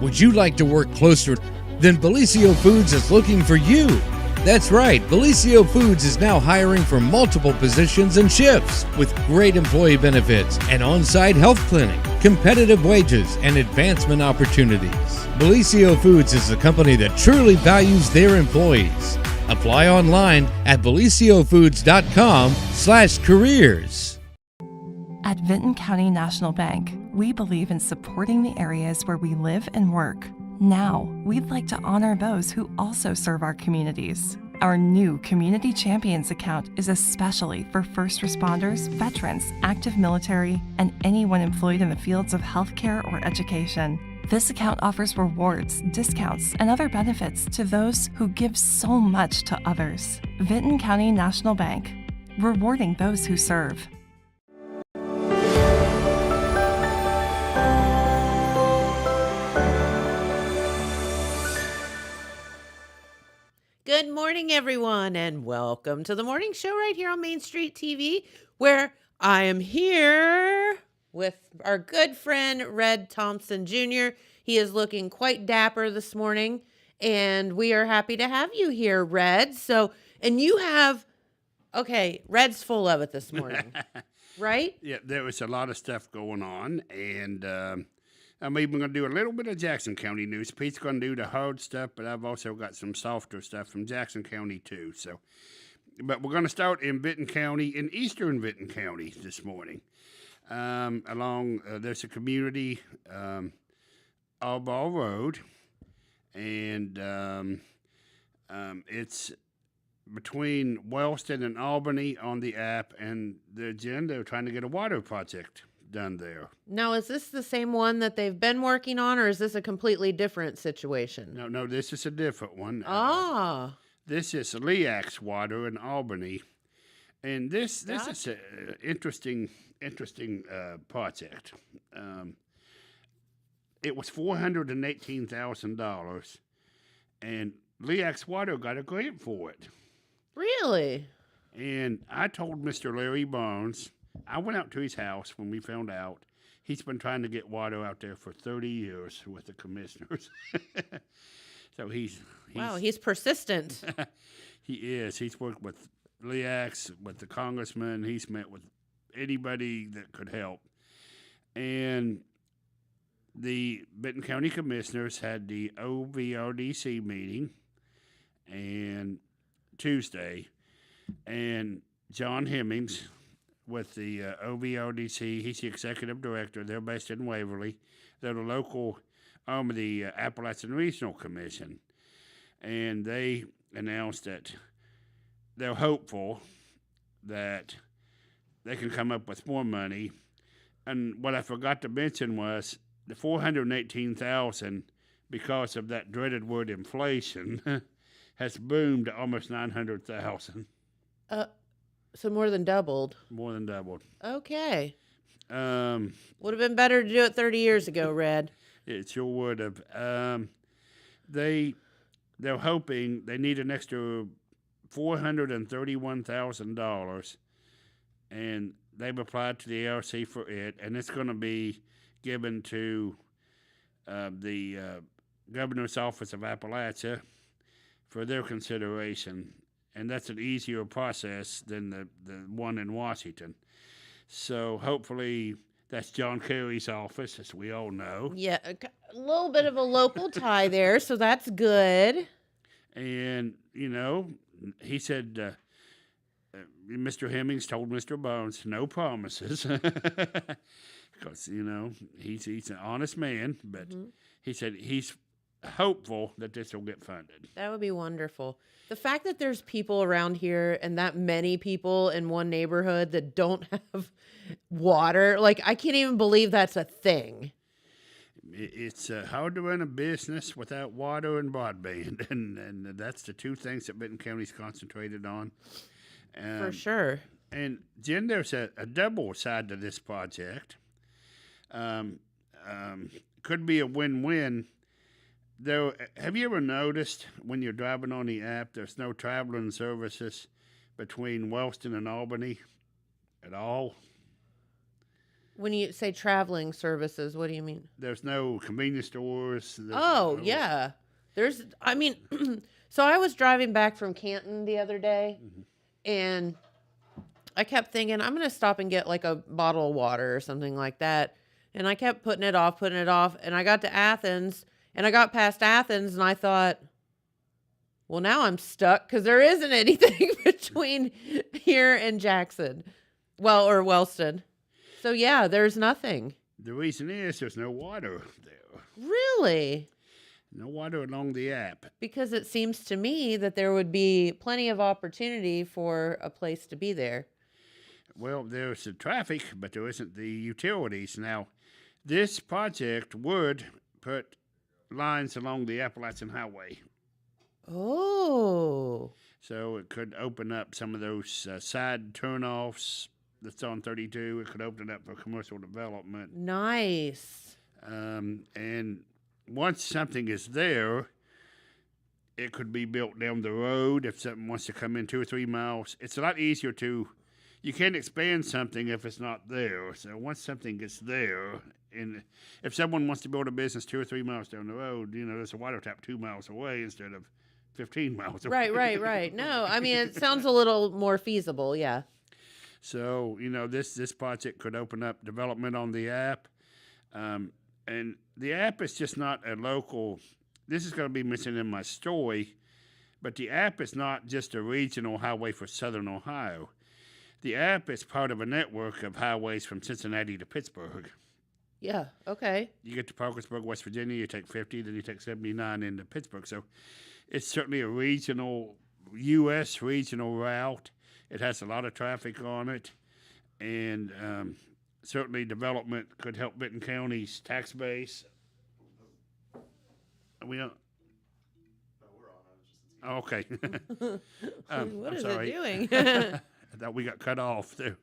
Would you like to work closer? Then Bellisio Foods is looking for you. That's right, Bellisio Foods is now hiring for multiple positions and shifts with great employee benefits, an on-site health clinic, competitive wages, and advancement opportunities. Bellisio Foods is a company that truly values their employees. Apply online at belisiofoods.com/careers. At Vinton County National Bank, we believe in supporting the areas where we live and work. Now, we'd like to honor those who also serve our communities. Our new Community Champions account is especially for first responders, veterans, active military, and anyone employed in the fields of healthcare or education. This account offers rewards, discounts, and other benefits to those who give so much to others. Vinton County National Bank, rewarding those who serve. Good morning, everyone, and welcome to the morning show right here on Main Street TV, where I am here with our good friend, Red Thompson Jr. He is looking quite dapper this morning, and we are happy to have you here, Red. And you have, Red's full of it this morning, right? Yeah, there was a lot of stuff going on, and I'm even going to do a little bit of Jackson County news. Pete's going to do the hard stuff, but I've also got some softer stuff from Jackson County, too. But we're going to start in Vinton County, in eastern Vinton County this morning. There's a community, Allball Road, and it's between Wellston and Albany on the app, and the agenda of trying to get a water project done there. Now, is this the same one that they've been working on, or is this a completely different situation? No, this is a different one. This is Leax Water in Albany, and this is an interesting project. It was $418,000, and Leax Water got a grant for it. Really? And I told Mr. Larry Barnes, I went out to his house when we found out he's been trying to get water out there for 30 years with the commissioners. So he's persistent. He is. He's worked with Leax, with the congressman. He's met with anybody that could help. And the Benton County Commissioners had the OVRDC meeting and Tuesday, and John Hemmings with the OVRDC, he's the executive director. They're based in Waverly. They're the local arm of the Appalachian Regional Commission, and they announced that they're hopeful that they can come up with more money. And what I forgot to mention was the $418,000, because of that dreaded word inflation, has boomed to almost $900,000. So more than doubled. More than doubled. Okay. Would have been better to do it 30 years ago, Red. It sure would have. They're hoping they need an extra $431,000, and they've applied to the ARC for it, and it's going to be given to the Governor's Office of Appalachia for their consideration, and that's an easier process than the one in Washington. So hopefully that's John Kerry's office, as we all know. Yeah, a little bit of a local tie there, so that's good. And, he said, Mr. Hemmings told Mr. Barnes, no promises, because, he's an honest man, but he said he's hopeful that this will get funded. That would be wonderful. The fact that there's people around here and that many people in one neighborhood that don't have water, I can't even believe that's a thing. It's hard to run a business without water and broadband, and that's the two things that Benton County's concentrated on. For sure. And Jen, there's a double side to this project. Could be a win-win. Though, have you ever noticed when you're driving on the app, there's no traveling services between Wellston and Albany at all? When you say traveling services, what do you mean? There's no convenience stores. Oh, yeah. I mean, so I was driving back from Canton the other day, and I kept thinking, I'm going to stop and get like a bottle of water or something like that. And I kept putting it off. And I got to Athens, and I got past Athens, and I thought, well, now I'm stuck because there isn't anything between here and Jackson. Well, or Wellston. So, yeah, there's nothing. The reason is there's no water there. Really? No water along the app. Because it seems to me that there would be plenty of opportunity for a place to be there. Well, there's the traffic, but there isn't the utilities. Now, this project would put lines along the Appalachian Highway. Oh. So it could open up some of those side turnoffs that's on 32. It could open it up for commercial development. Nice. And once something is there, it could be built down the road if something wants to come in 2 or 3 miles. It's a lot easier you can't expand something if it's not there. So once something gets there, and if someone wants to build a business 2 or 3 miles down the road, there's a water tap 2 miles away instead of 15 miles away. Right. No, I mean, it sounds a little more feasible, yeah. So, this project could open up development on the app. And the app is just not a local, this is going to be mentioned in my story, but the app is not just a regional highway for southern Ohio. The app is part of a network of highways from Cincinnati to Pittsburgh. Yeah, okay. You get to Parkersburg, West Virginia, you take 50, then you take 79 into Pittsburgh. So it's certainly a U.S. regional route. It has a lot of traffic on it, and certainly development could help Benton County's tax base. Are we on? Oh, okay. What I'm is sorry. it doing? I thought we got cut off there.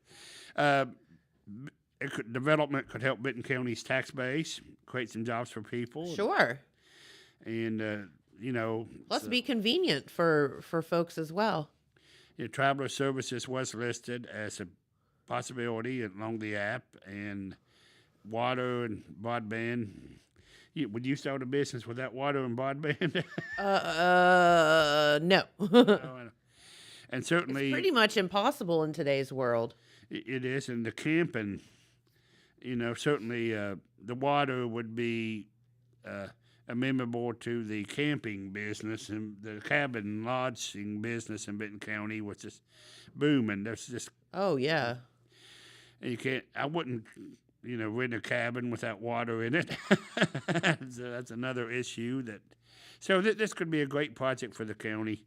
Development could help Benton County's tax base, create some jobs for people. Sure. And, Plus be convenient for folks as well. Traveler services was listed as a possibility along the app, and water and broadband. Would you start a business without water and broadband? No. And certainly, it's pretty much impossible in today's world. It is, and the camping, certainly the water would be amenable to the camping business and the cabin lodging business in Benton County, which is booming. There's just yeah. I wouldn't rent a cabin without water in it. So that's another issue so this could be a great project for the county.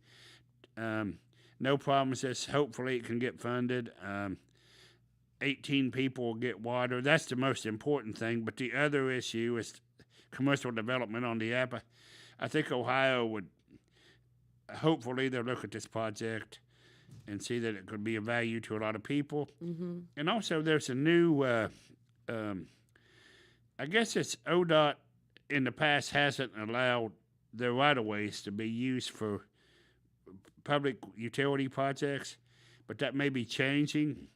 No promises. Hopefully it can get funded. 18 people will get water. That's the most important thing. But the other issue is commercial development on the app. I think Ohio would, hopefully they'll look at this project and see that it could be of value to a lot of people. Mm-hmm. And also there's a new, I guess it's ODOT in the past hasn't allowed their right-of-ways to be used for public utility projects, but that may be changing.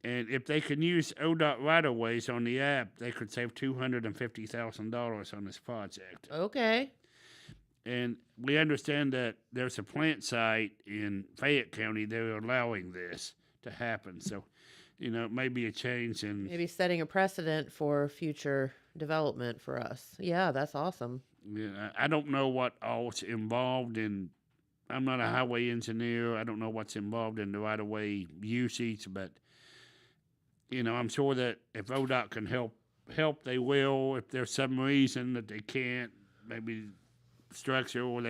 And if they can use ODOT right-of-ways on the app, they could save $250,000 on this project. Okay. And we understand that there's a plant site in Fayette County. They're allowing this to happen. So, it may be a change in... Maybe setting a precedent for future development for us. Yeah, that's awesome. Yeah, I don't know what all's involved in... I'm not a highway engineer. I don't know what's involved in the right-of-way usage, but, I'm sure that if ODOT can help, they will. If there's some reason that they can't, maybe structure, or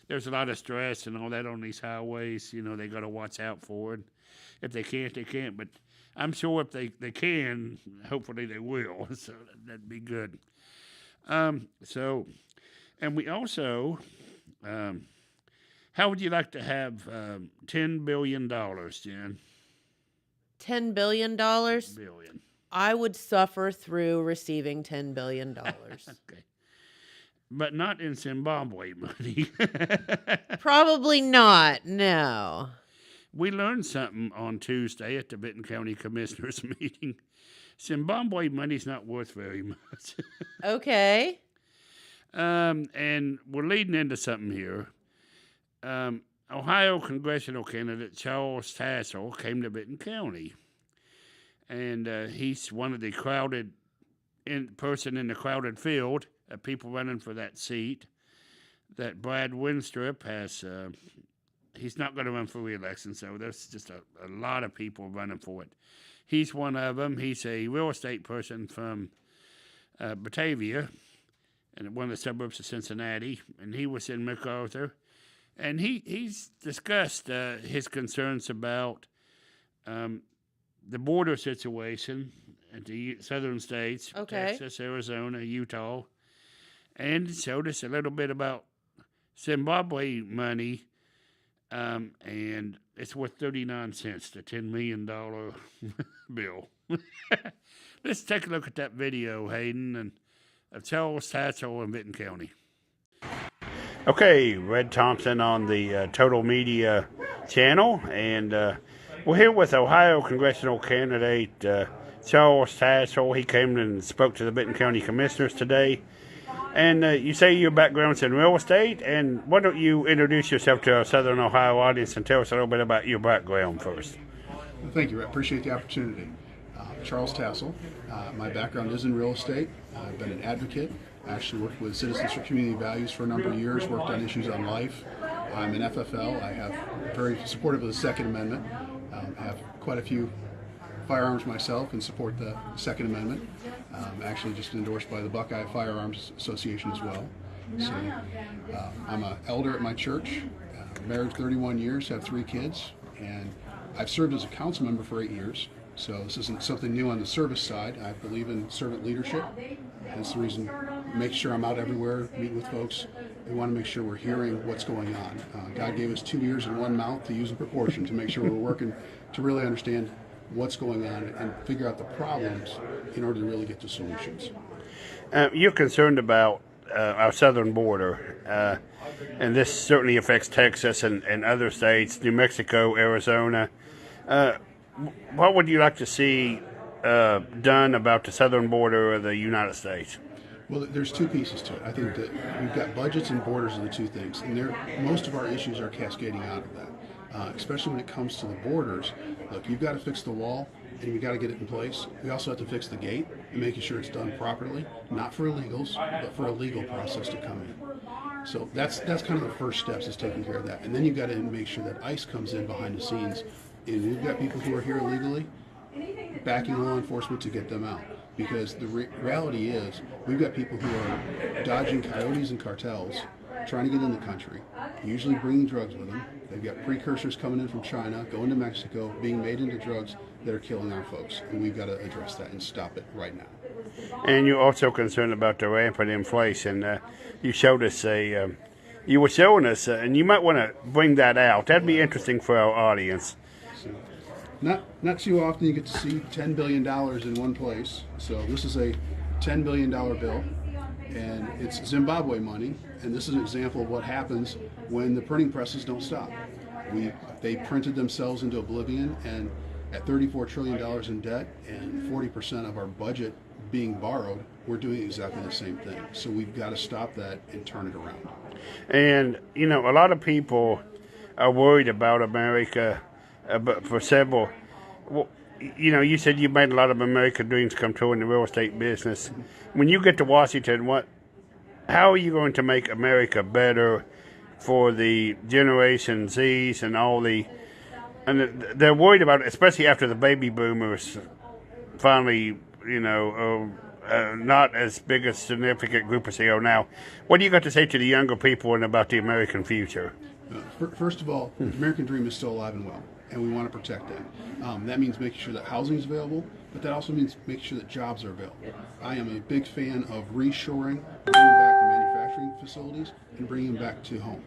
there's a lot of stress and all that on these highways, they got to watch out for it. If they can't, they can't. But I'm sure if they can, hopefully they will. So that'd be good. And we also... how would you like to have $10 billion, Jen? $10 billion? Billion. I would suffer through receiving $10 billion. Okay. But not in Zimbabwe money. Probably not, no. We learned something on Tuesday at the Benton County Commissioners meeting. Zimbabwe money's not worth very much. Okay. And we're leading into something here. Ohio congressional candidate Charles Tassel came to Benton County, and he's one of the person in the crowded field of people running for that seat. That Brad Winstrup has, he's not going to run for re-election, so there's just a lot of people running for it. He's one of them. He's a real estate person from Batavia, and one of the suburbs of Cincinnati, and he was in MacArthur. And he's discussed his concerns about the border situation at the southern states, Texas, Arizona, Utah, and showed us a little bit about Zimbabwe money, and it's worth 39 cents, the $10 million bill. Let's take a look at that video, Hayden, and of Charles Tassel in Benton County. Okay, Red Thompson on the Total Media channel, and we're here with Ohio congressional candidate Charles Tassel. He came and spoke to the Benton County Commissioners today. And you say your background's in real estate, and why don't you introduce yourself to our Southern Ohio audience and tell us a little bit about your background first. Well, thank you. I appreciate the opportunity. Charles Tassel. My background is in real estate. I've been an advocate. I actually worked with Citizens for Community Values for a number of years, worked on issues on life. I'm an FFL. I have very supportive of the Second Amendment. I have quite a few firearms myself and support the Second Amendment. Actually just endorsed by the Buckeye Firearms Association as well. So I'm an elder at my church, married 31 years, have 3 kids, and I've served as a council member for 8 years. So this isn't something new on the service side. I believe in servant leadership. That's the reason, make sure I'm out everywhere, meet with folks. We want to make sure we're hearing what's going on. God gave us 2 ears and 1 mouth to use in proportion to make sure we're working to really understand what's going on and figure out the problems in order to really get to solutions. You're concerned about our southern border, and this certainly affects Texas and other states, New Mexico, Arizona. What would you like to see done about the southern border of the United States? Well, there's 2 pieces to it. I think that we've got budgets and borders are the 2 things, and most of our issues are cascading out of that. Especially when it comes to the borders. Look, you've got to fix the wall, and you've got to get it in place. We also have to fix the gate and making sure it's done properly, not for illegals, but for a legal process to come in. So that's kind of the first steps, is taking care of that. And then you've got to make sure that ICE comes in behind the scenes, and we've got people who are here illegally backing law enforcement to get them out. Because the reality is, we've got people who are dodging coyotes and cartels, trying to get in the country, usually bringing drugs with them. They've got precursors coming in from China, going to Mexico, being made into drugs that are killing our folks. And we've got to address that and stop it right now. And you're also concerned about the rampant inflation. You showed us you were showing us, and you might want to bring that out. That'd be interesting for our audience. So, not too often you get to see $10 billion in one place. So this is a $10 billion bill, and it's Zimbabwe money. And this is an example of what happens when the printing presses don't stop. They printed themselves into oblivion, and at $34 trillion in debt and 40% of our budget being borrowed, we're doing exactly the same thing. So we've got to stop that and turn it around. And, you know, a lot of people are worried about America, but for several, well, you know, you said you made a lot of American dreams come true in the real estate business. When you get to Washington, how are you going to make America better for the Generation Zs and all and they're worried about it, especially after the baby boomers finally, you know, not as big a significant group as they are now. What do you got to say to the younger people and about the American future? First of all, the American dream is still alive and well, and we want to protect that. That means making sure that housing is available, but that also means making sure that jobs are available. I am a big fan of reshoring, bringing back the manufacturing facilities, and bringing them back to home.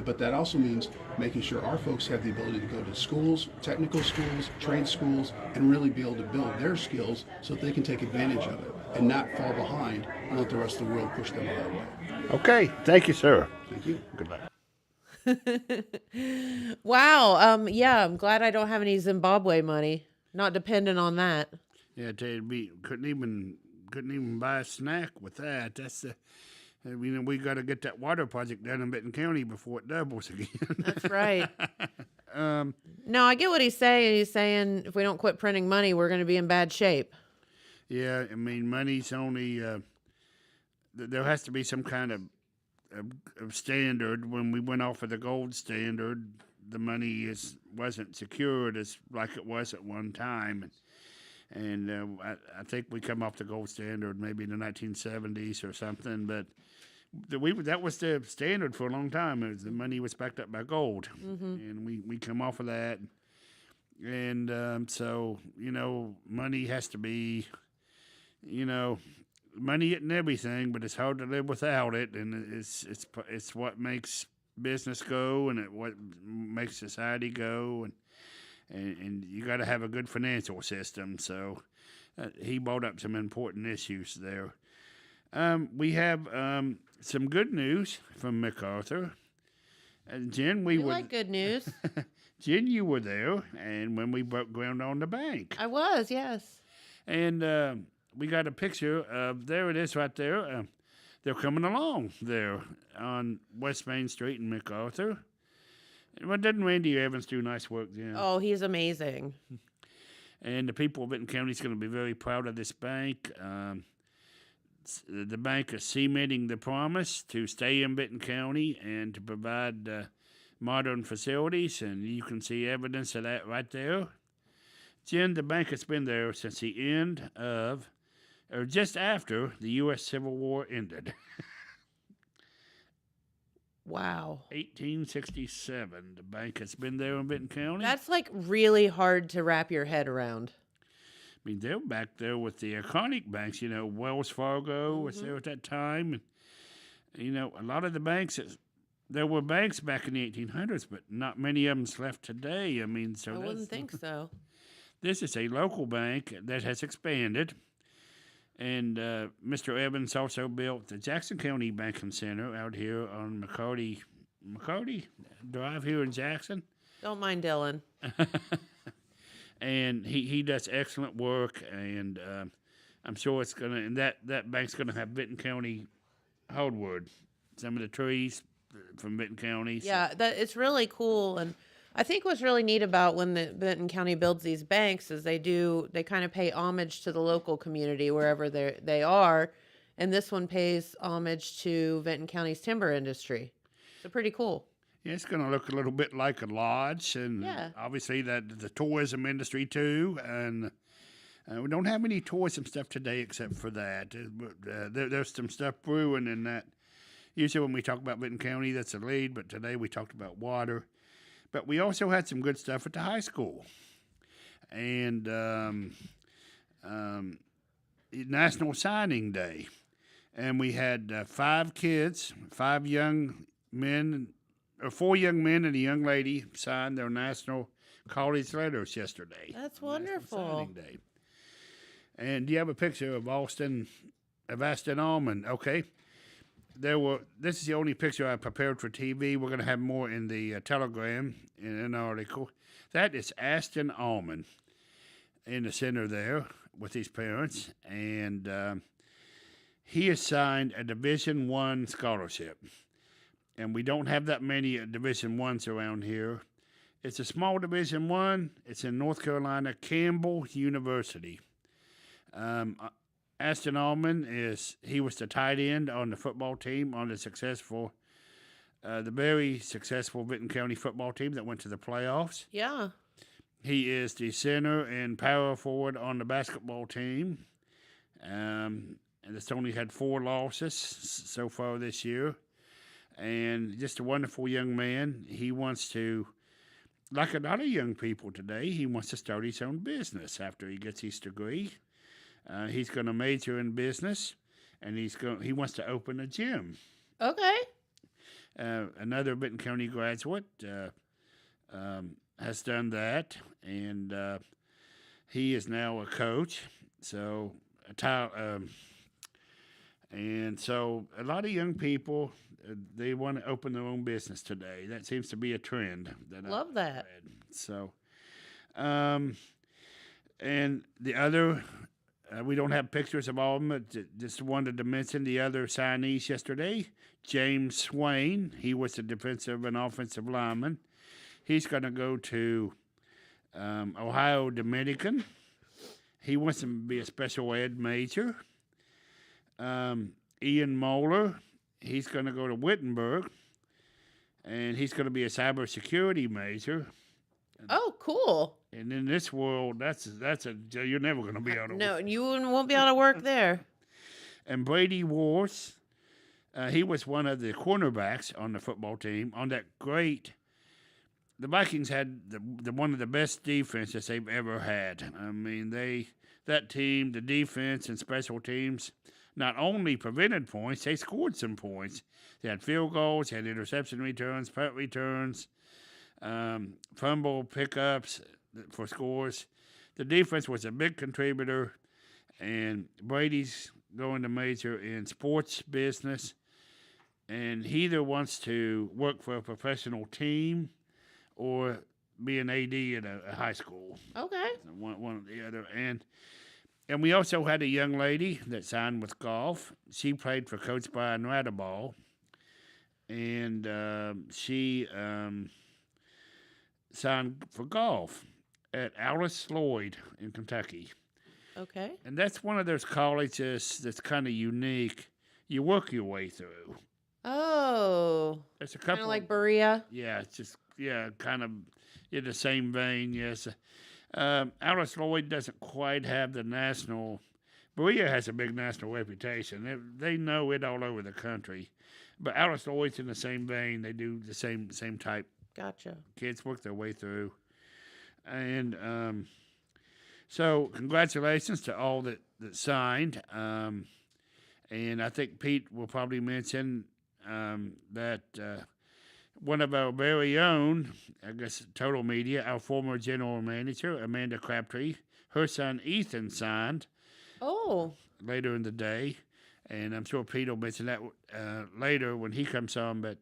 But that also means making sure our folks have the ability to go to schools, technical schools, trade schools, and really be able to build their skills so that they can take advantage of it and not fall behind and let the rest of the world push them out of the way. Okay. Thank you, sir. Thank you. Goodbye. Wow. Yeah, I'm glad I don't have any Zimbabwe money. Not dependent on that. Yeah, couldn't even buy a snack with that. That's the we got to get that water project done in Benton County before it doubles again. That's right. No, I get what he's saying. He's saying if we don't quit printing money, we're going to be in bad shape. Yeah, I mean, money's only there has to be some kind of standard. When we went off of the gold standard, the money wasn't secured as like it was at one time, and I think we come off the gold standard maybe in the 1970s or something. But that was the standard for a long time. The money was backed up by gold, and we come off of that, and so money has to be, money isn't everything, but it's hard to live without it, and it's what makes business go, and what makes society go, and you got to have a good financial system. So he brought up some important issues there. We have some good news from MacArthur. Jen, we were like good news. Jen, you were there, and when we broke ground on the bank, I was, yes. and we got a picture of, there it is right there. They're coming along there on West Main Street in MacArthur. Well, doesn't Randy Evans do nice work, Jen? Oh, he's amazing. And the people of Benton County is going to be very proud of this bank. The bank is cementing the promise to stay in Benton County and to provide modern facilities, and you can see evidence of that right there. Jen, the bank has been there since the end of, or just after the U.S. Civil War ended. Wow. 1867. The bank has been there in Benton County. That's like really hard to wrap your head around. I mean, they're back there with the iconic banks. Wells Fargo was there at that time. And, a lot of the banks, there were banks back in the 1800s, but not many of them's left today. I mean, so I wouldn't think so. This is a local bank that has expanded. And Mr. Evans also built the Jackson County Banking Center out here on McCarty Drive here in Jackson. Don't mind Dylan. And he does excellent work, and I'm sure it's gonna. And that bank's gonna have Benton County hardwood, some of the trees from Benton County. Yeah, it's really cool. And I think what's really neat about when the Benton County builds these banks is they kind of pay homage to the local community wherever they are, and this one pays homage to Benton County's timber industry. So pretty cool. Yeah, it's going to look a little bit like a lodge, and obviously that the tourism industry too. And we don't have any tourism stuff today except for that. There's some stuff brewing in that. Usually when we talk about Benton County, that's a lead, but today we talked about water. But we also had some good stuff at the high school, and National Signing Day, and we had 5 young men. 4 young men and a young lady signed their national college letters yesterday. That's wonderful. Signing Day. And do you have a picture of Aston Allman? Okay. This is the only picture I prepared for TV. We're going to have more in the Telegram in an article. That is Aston Allman in the center there with his parents. And he has signed a Division I scholarship. And we don't have that many Division I's around here. It's a small Division I. It's in North Carolina, Campbell University. Aston Allman he was the tight end on the football team on the very successful Benton County football team that went to the playoffs. Yeah. He is the center and power forward on the basketball team. And it's only had 4 losses so far this year. And just a wonderful young man. He wants to, like a lot of young people today, he wants to start his own business after he gets his degree. He's going to major in business, and he wants to open a gym. Okay. Another Benton County graduate has done that, and he is now a coach. So, and so a lot of young people, they want to open their own business today. That seems to be a trend. Love that. So, and the other We don't have pictures of all of them, but just wanted to mention the other signees yesterday. James Swain, he was a defensive and offensive lineman. He's going to go to Ohio Dominican. He wants to be a special ed major. Ian Moeller, he's going to go to Wittenberg, and he's going to be a cybersecurity major. Oh, cool. And in this world, you're never going to be able to. No, you won't be able to work there. And Brady Wars, he was one of the cornerbacks on the football team on that great. The Vikings had one of the best defenses they've ever had. I mean, that team, the defense and special teams, not only prevented points, they scored some points. They had field goals, they had interception returns, punt returns, fumble pickups for scores. The defense was a big contributor, and Brady's going to major in sports business, and he either wants to work for a professional team or be an AD at a high school. Okay. One or the other. And we also had a young lady that signed with golf. She played for Coach Brian Radeball, and she signed for golf at Alice Lloyd in Kentucky. Okay. And that's one of those colleges that's kind of unique. You work your way through. Oh. There's a couple. Kind of like Berea? Yeah, it's just, kind of in the same vein, yes. Alice Lloyd doesn't quite have the national. Berea has a big national reputation. They know it all over the country. But Alice Lloyd's in the same vein. They do the same type. Gotcha. Kids work their way through. And so congratulations to all that signed. And I think Pete will probably mention that one of our very own, I guess, Total Media, our former general manager, Amanda Crabtree, her son Ethan signed. Oh. Later in the day. And I'm sure Pete will mention that later when he comes on, but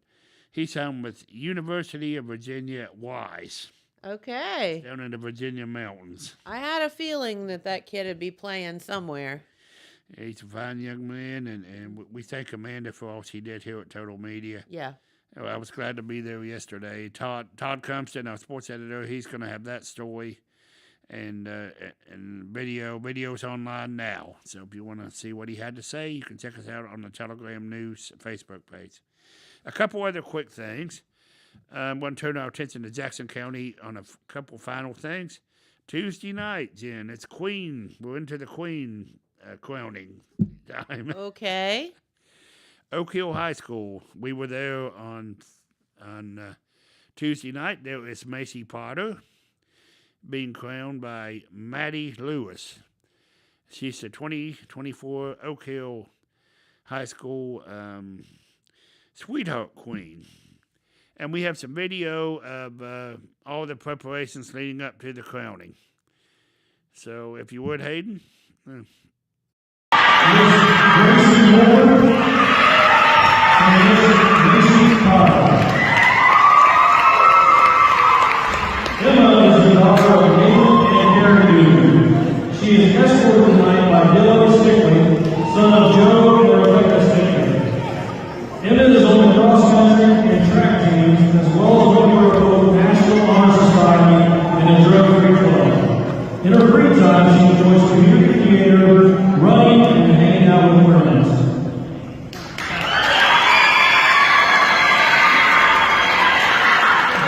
he signed with University of Virginia at Wise. Okay. Down in the Virginia mountains. I had a feeling that kid would be playing somewhere. He's a fine young man, and we thank Amanda for all she did here at Total Media. Yeah. Well, I was glad to be there yesterday. Todd Cumston, our sports editor, he's going to have that story and video's online now. So if you want to see what he had to say, you can check us out on the Telegram News Facebook page. A couple other quick things. I want to turn our attention to Jackson County on a couple final things. Tuesday night, Jen, it's Queen. We're into the Queen crowning time. Okay. Oak Hill High School. We were there on Tuesday night. There was Macy Potter being crowned by Maddie Lewis. She's the 2024 Oak Hill High School Sweetheart Queen. And we have some video of all the preparations leading up to the crowning. So if you would, Hayden. Emma is the daughter of Nathan and Karen Newton. She is escorted tonight by Dylan Stickley, son of Joe and Rebecca Stickley. Emma is on the cross-country and track teams, as well as a member of both National Honor Society and the Drug Free Club. In her free time, she enjoys community theater, running, and hanging out with friends.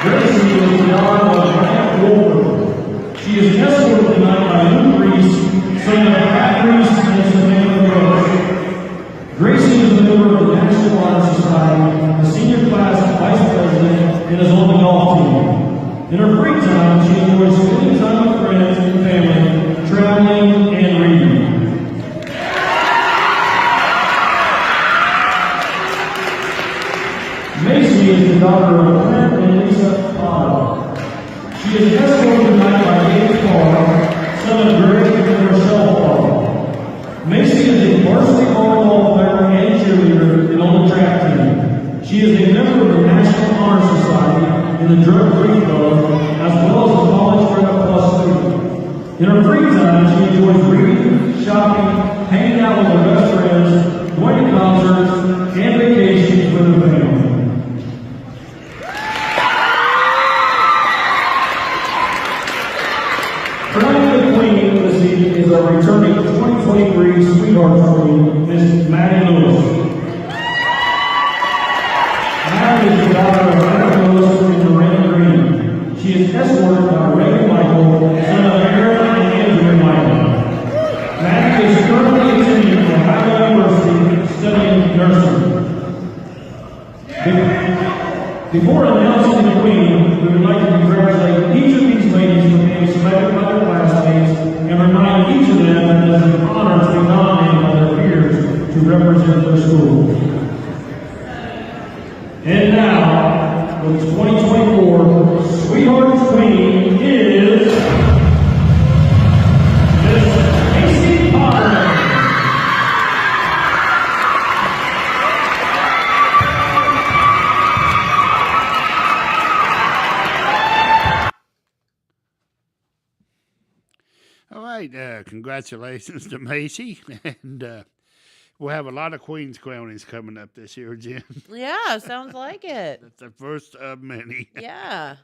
Gracie is the daughter of Grant Wolford. She is escorted tonight by Luke Reese, son of Pat Reese and Samantha Gross. Gracie is a member of the National Honor Society, the senior class vice president, and is on the golf team. In her free time, she enjoys spending time with friends and family, traveling, and reading. Macy is the daughter of Clint and Lisa Potter. She is escorted tonight by David Carr, son of Greg and Rochelle Carr. Macy is a varsity volleyball player and cheerleader and on the track team. She is a member of the National Honor Society and the Drug Free Club, as well as the College Prep Plus student. In her free time, she enjoys reading, shopping, hanging out with her best friends, going to concerts, and vacations with her family. Crowning the Queen this evening is our returning 2023 Sweetheart Queen, Miss Maddie Lewis. Maddie is the daughter of Aaron Lewis and Lorraine Green. She is escorted by Ray Michael, son of Aaron and Andrew Michael. Maddie is currently attending Ohio University studying nursing. Before announcing the Queen, we would like to congratulate each of these ladies for being selected by their classmates and remind each of them that it is an honor to be nominated by their peers to represent their school. And now, with 2024 Sweetheart Queen is Miss Casey Potter. All right, congratulations to Macy, and we'll have a lot of Queen's crownings coming up this year, Jen. Yeah, sounds like it. That's the first of many. Yeah.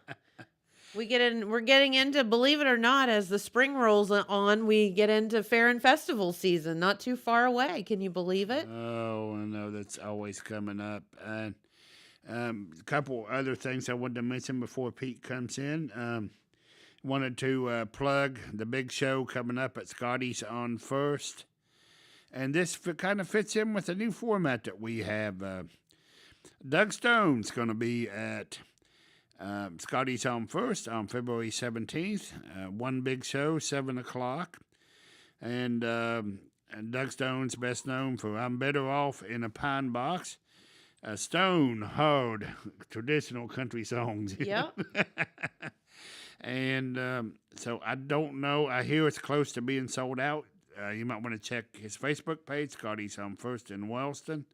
We're getting into, believe it or not, as the spring rolls on, we get into fair and festival season, not too far away. Can you believe it? Oh, I know that's always coming up. And a couple other things I wanted to mention before Pete comes in. Wanted to plug the big show coming up at Scotty's on First. And this kind of fits in with the new format that we have. Doug Stone's going to be at Scotty's on First on February 17th. One big show, 7 o'clock. And Doug Stone's best known for I'm Better Off in a Pine Box. Stone hard traditional country songs. Yep. And so I don't know. I hear it's close to being sold out. You might want to check his Facebook page, Scotty's on First in Wellston.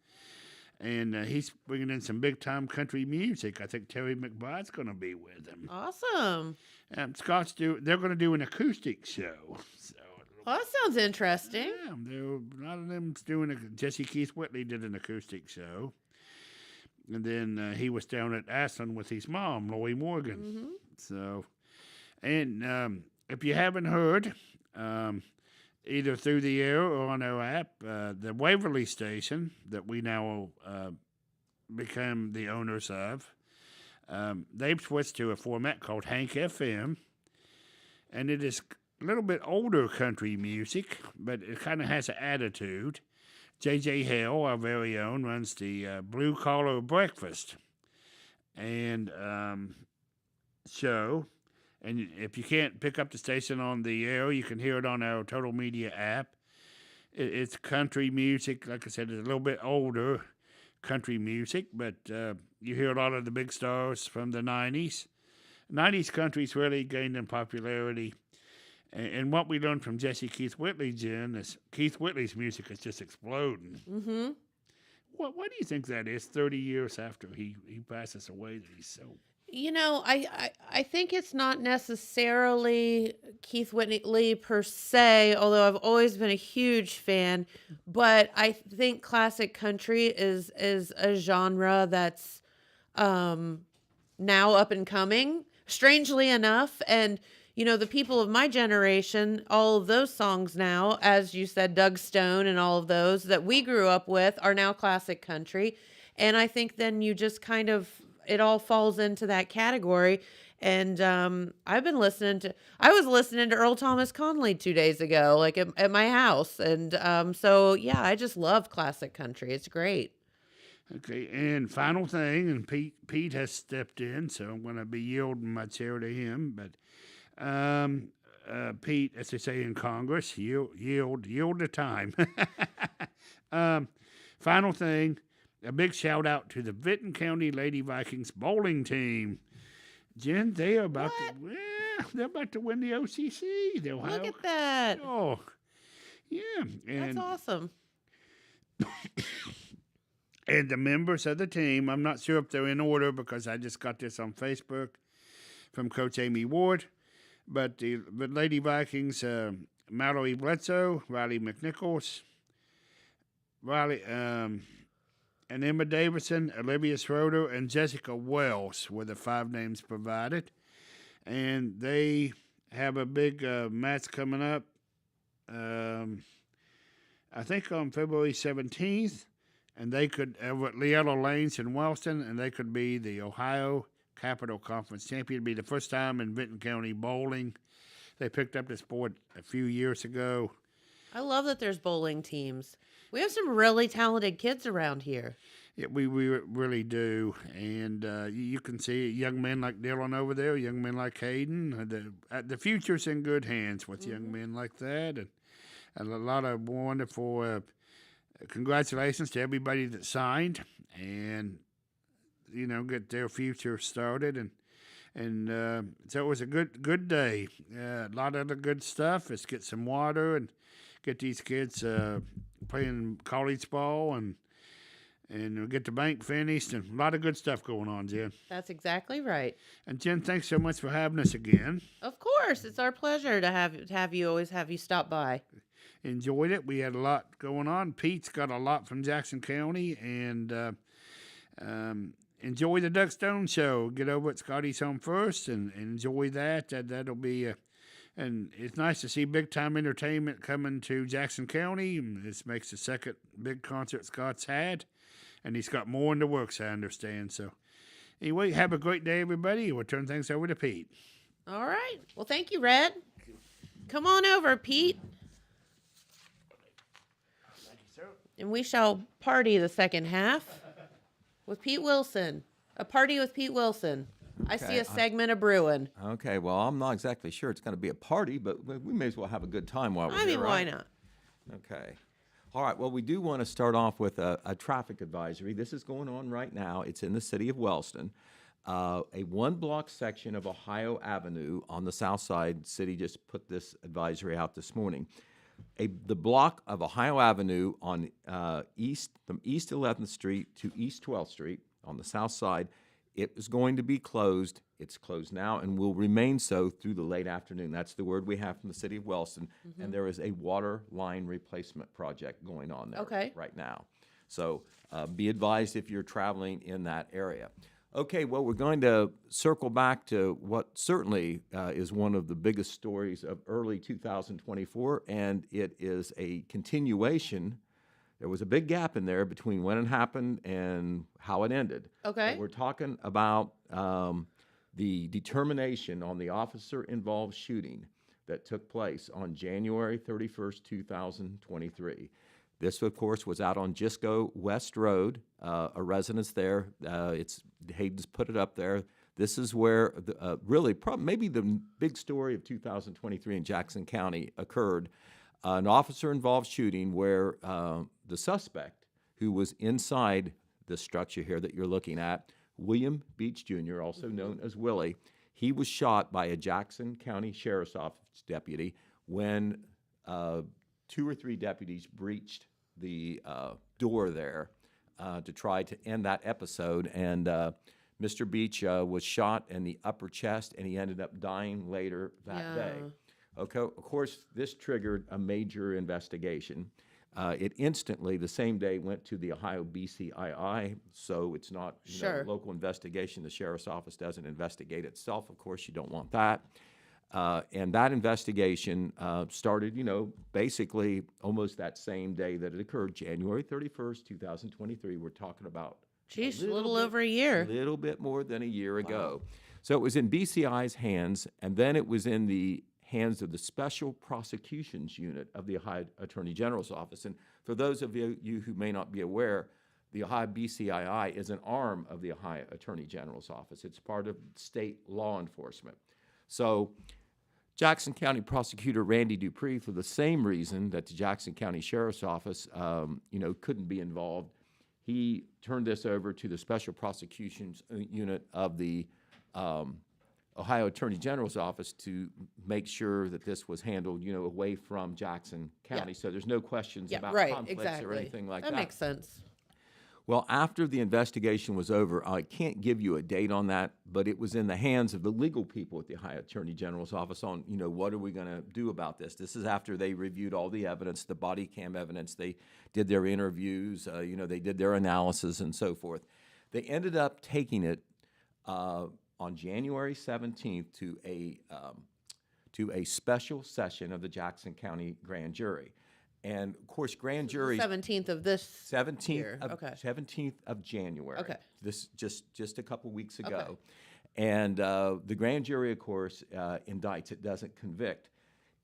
And he's bringing in some big-time country music. I think Terry McBride's going to be with him. Awesome. They're going to do an acoustic show. So Well, that sounds interesting. yeah, a lot of them's doing Jesse Keith Whitley did an acoustic show. And then he was down at Ashland with his mom, Lori Morgan. Mm-hmm. So, and if you haven't heard, either through the air or on our app, the Waverly station that we now become the owners of, they've switched to a format called Hank FM, and it is a little bit older country music, but it kind of has an attitude. J.J. Hale, our very own, runs the Blue Collar Breakfast and show. And if you can't pick up the station on the air, you can hear it on our Total Media app. It's country music. Like I said, it's a little bit older country music, but you hear a lot of the big stars from the 90s. 90s country's really gained in popularity. And what we learned from Jesse Keith Whitley, Jen, is Keith Whitley's music is just exploding. Mm-hmm. Why do you think that is 30 years after he passes away that he's so... You know, I think it's not necessarily Keith Whitley per se, although I've always been a huge fan. But I think classic country is a genre that's now up and coming, strangely enough. And, you know, the people of my generation, all of those songs now, as you said, Doug Stone and all of those that we grew up with are now classic country. And I think then you just kind of... it all falls into that category. And I was listening to Earl Thomas Conley 2 days ago, like at my house. And so, yeah, I just love classic country. It's great. Okay, and final thing, and Pete has stepped in, so I'm going to be yielding my chair to him. But Pete, as they say in Congress, yield the time. Final thing. A big shout out to the Vinton County Lady Vikings bowling team. Jen, they're about to win the OCC. Look at that. Oh, yeah. That's awesome. And the members of the team, I'm not sure if they're in order because I just got this on Facebook from Coach Amy Ward, But the Lady Vikings, Mallory Bledsoe, Riley McNichols, Riley, and Emma Davidson, Olivia Schroeder, and Jessica Wells were the 5 names provided. And they have a big match coming up, I think on February 17th. And they could, with Liella Lanes in Wellston, and they could be the Ohio Capital Conference champion. It'd be the first time in Benton County bowling. They picked up the sport a few years ago. I love that there's bowling teams. We have some really talented kids around here. Yeah, we really do. And you can see young men like Dylan over there, young men like Hayden. The future's in good hands with young men like that. And a lot of wonderful congratulations to everybody that signed and, get their future started. And so it was a good day. A lot of the good stuff. Let's get some water and get these kids playing college ball and we'll get the bank finished and a lot of good stuff going on, Jen. That's exactly right. And Jen, thanks so much for having us again. Of course, it's our pleasure to have you stop by. Enjoyed it. We had a lot going on. Pete's got a lot from Jackson County, and enjoy the Duck Stone show. Get over at Scotty's Home First and enjoy that. That'll be and it's nice to see big time entertainment coming to Jackson County. This makes the second big concert Scott's had, and he's got more in the works, I understand. So anyway, have a great day, everybody. We'll turn things over to Pete. All right. Well, thank you, Red. Come on over, Pete. And we shall party the second half with Pete Wilson. A party with Pete Wilson. I see a segment of brewing. Okay, well, I'm not exactly sure it's going to be a party, but we may as well have a good time while we're I here, mean, why right? not? Okay. All right, well, we do want to start off with a traffic advisory. This is going on right now. It's in the city of Wellston. A one-block section of Ohio Avenue on the south side. City just put this advisory out this morning. The block of Ohio Avenue on from East 11th Street to East 12th Street on the south side, it is going to be closed. It's closed now and will remain so through the late afternoon. That's the word we have from the city of Wellston. And there is a water line replacement project going on there right now. So be advised if you're traveling in that area. Okay, well, we're going to circle back to what certainly is one of the biggest stories of early 2024, and it is a continuation. There was a big gap in there between when it happened and how it ended. Okay. But we're talking about the determination on the officer-involved shooting that took place on January 31st, 2023. This, of course, was out on Gisco West Road, a residence there. Hayden's put it up there. This is where maybe the big story of 2023 in Jackson County occurred. An officer-involved shooting where the suspect, who was inside the structure here that you're looking at, William Beach Jr., also known as Willie, he was shot by a Jackson County Sheriff's Office deputy when 2 or 3 deputies breached the door there to try to end that episode. And Mr. Beach was shot in the upper chest, and he ended up dying later that day. Okay, of course, this triggered a major investigation. It instantly, the same day, went to the Ohio BCII, so it's not a local investigation. The Sheriff's Office doesn't investigate itself. Of course, you don't want that. And that investigation started, basically almost that same day that it occurred, January 31st, 2023. We're talking about a little over a year. A little bit more than a year ago. So it was in BCI's hands, and then it was in the hands of the Special Prosecutions Unit of the Ohio Attorney General's Office. And for those of you who may not be aware, the Ohio BCII is an arm of the Ohio Attorney General's Office. It's part of state law enforcement. So Jackson County Prosecutor Randy Dupree, for the same reason that the Jackson County Sheriff's Office, couldn't be involved, he turned this over to the Special Prosecutions Unit of the Ohio Attorney General's Office to make sure that this was handled, away from Jackson County. So there's no questions about conflicts or anything like that. That makes sense. Well, after the investigation was over, I can't give you a date on that, but it was in the hands of the legal people at the Ohio Attorney General's office on, what are we going to do about this? This is after they reviewed all the evidence, the body cam evidence. They did their interviews, they did their analysis and so forth. They ended up taking it on January 17th to a special session of the Jackson County Grand Jury. And of course, grand jury 17th of this 17th year. of, Okay. 17th of January. Okay. This just a couple weeks ago. Okay. And the grand jury, of course, indicts. It doesn't convict.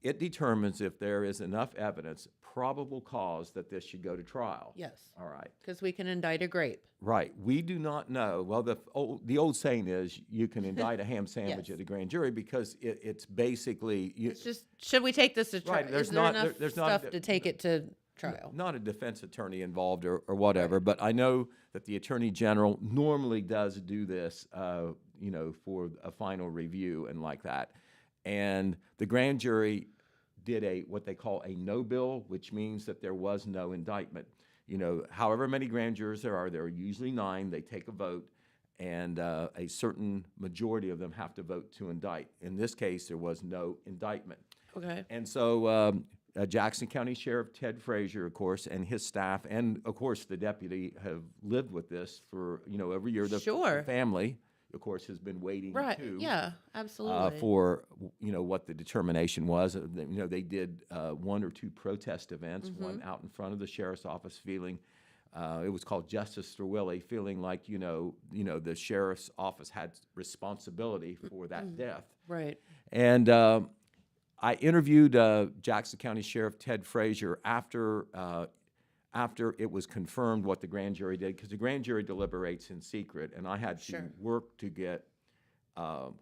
It determines if there is enough evidence, probable cause, that this should go to trial. Yes. All right. Because we can indict a grape. Right. We do not know. Well, the old saying is you can indict a ham sandwich Yes. at a grand jury because it's basically It's just, should we take this to trial? Right, there's Is there not- enough there's not stuff to take it to trial? not a defense attorney involved or whatever, but I know that the Attorney General normally does do this, for a final review and like that. And the grand jury did what they call a no bill, which means that there was no indictment. However many grand jurors there are usually 9. They take a vote, and a certain majority of them have to vote to indict. In this case, there was no indictment. Okay. And so Jackson County Sheriff Ted Frazier, of course, and his staff, and of course the deputy, have lived with this for every year. The Sure. family, of course, has been waiting Right. too. Yeah, absolutely. For what the determination was. They did 1 or 2 protest events, one out in front of the sheriff's office, feeling it was called Justice for Willie, feeling like the sheriff's office had responsibility for that death. Right. And I interviewed Jackson County Sheriff Ted Frazier after it was confirmed what the grand jury did, because the grand jury deliberates in secret, and I had to Sure. work to get